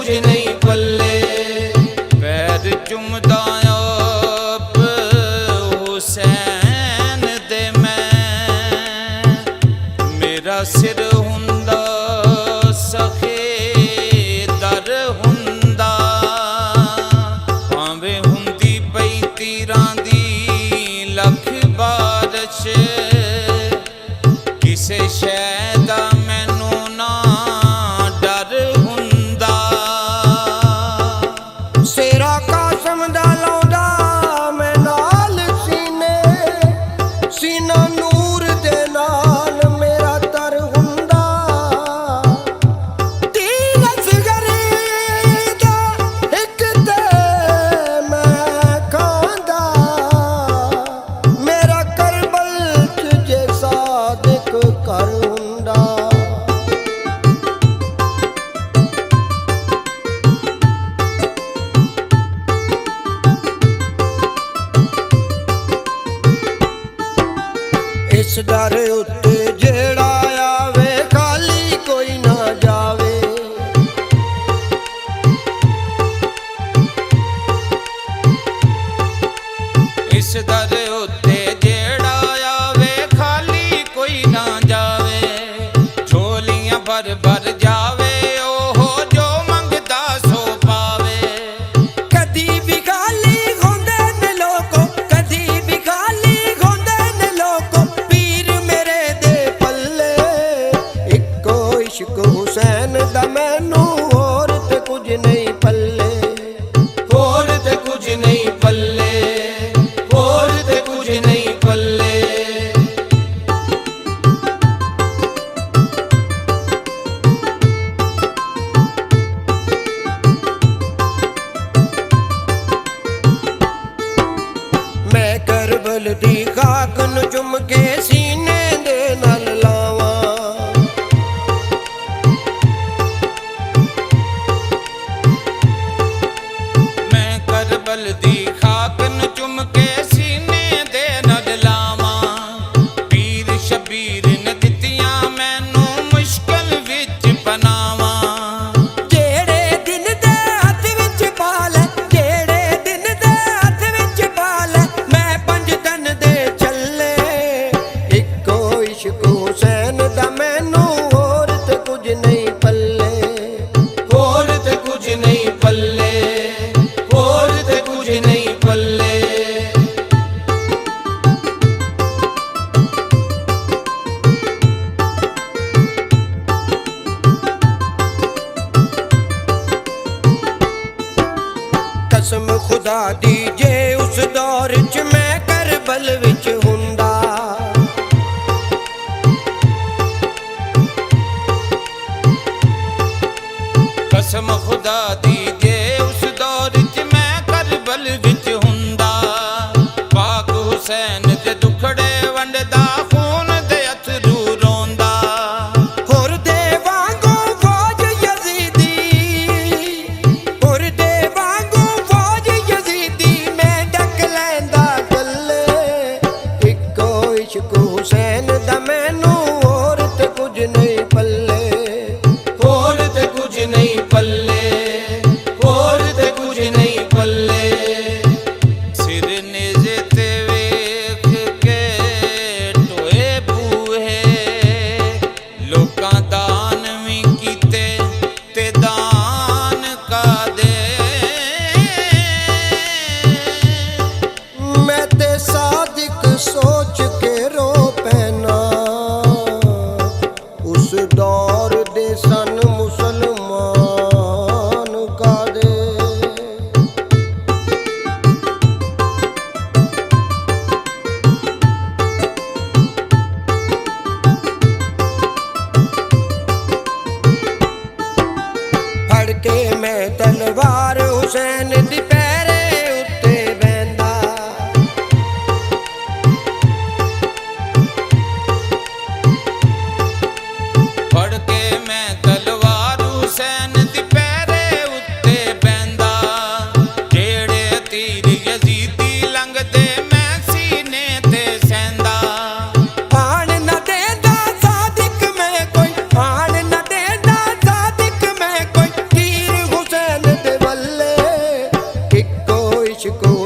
कुछ नहीं पल्ले। पैर चुमदा आप हुसैन दे मैं, मेरा सिर हुंदा सखे दर हुंदा। भावें हुंदी पई तीरां दी लख बारिश, किसे शै दा मैनू ना डर हुंदा। सेरा कासम दा लौंदा मैं नाल सीने, सीना नूर दे नाल मेरा तर हुंदा। तीर असगर दा इक ते मैं खांदा, मेरा करबल च जे सादिक कर हुंदा। इस दर उत्ते जेड़ा आवे खाली कोई ना जावे। इस दर उत्ते जेड़ा आवे खाली कोई ना जावे। झोलियां भर भर जावे ओहो जो मंगदा सो पावे। कदी भी खाली होंदे ने लोको, कदी भी खाली होंदे ने लोको, पीर मेरे दे पल्ले। इक्को इश्क हुसैन दा मैनू होर ते कुछ नहीं पल्ले। होर ते कुछ नहीं पल्ले, होर ते कुछ नहीं पल्ले। मैं करबल दी खाक नू चुम के सीने दे नाल लावां। मैं करबल दी खाक नू चुम के सीने दे नाल लावां। पीर शबीर ने दित्तियां मैनू मुश्किल विच पनावां। जेड़े दिन दे हथ विच पाल, जेड़े दिन दे हथ विच पाल, मैं पंज दिन दे चले। इक्को इश्क हुसैन दा मैनू होर ते कुछ नहीं पल्ले। होर ते कुछ नहीं पल्ले, होर ते कुछ नहीं पल्ले। कसम खुदा दी जे उस दौर च मैं करबल विच हुंदा। कसम खुदा दी जे उस दौर च मैं करबल विच हुंदा। पाक हुसैन दे दुखड़े वंडदा खून दे अथरू रोंदा। होर दे वांगू फौज यजीदी, होर दे वांगू फौज यजीदी, मैं डक लैंदा गल्ले। इक्को इश्क हुसैन दा मैनू होर ते कुछ नहीं पल्ले। होर ते कुछ नहीं पल्ले, होर ते कुछ नहीं पल्ले। सिर नेज़े ते वेख के टोए बूहे, लोकां दान भी कीते ते दान का दे। मैं ते सादिक सोच के रो पैना, उस दौर दे सन मुसलमान का दे। फड़ के मैं तलवार हुसैन दी पैरे उत्ते बैंदा। फड़ के मैं तलवार हुसैन दी पैरे उत्ते बैंदा। जेड़े तीर यजीदी लंघदे मैं सीने ते सैंदा। आन न देंदा सादिक मैं कोई, आन न देंदा सादिक मैं कोई, तीर हुसैन इश्को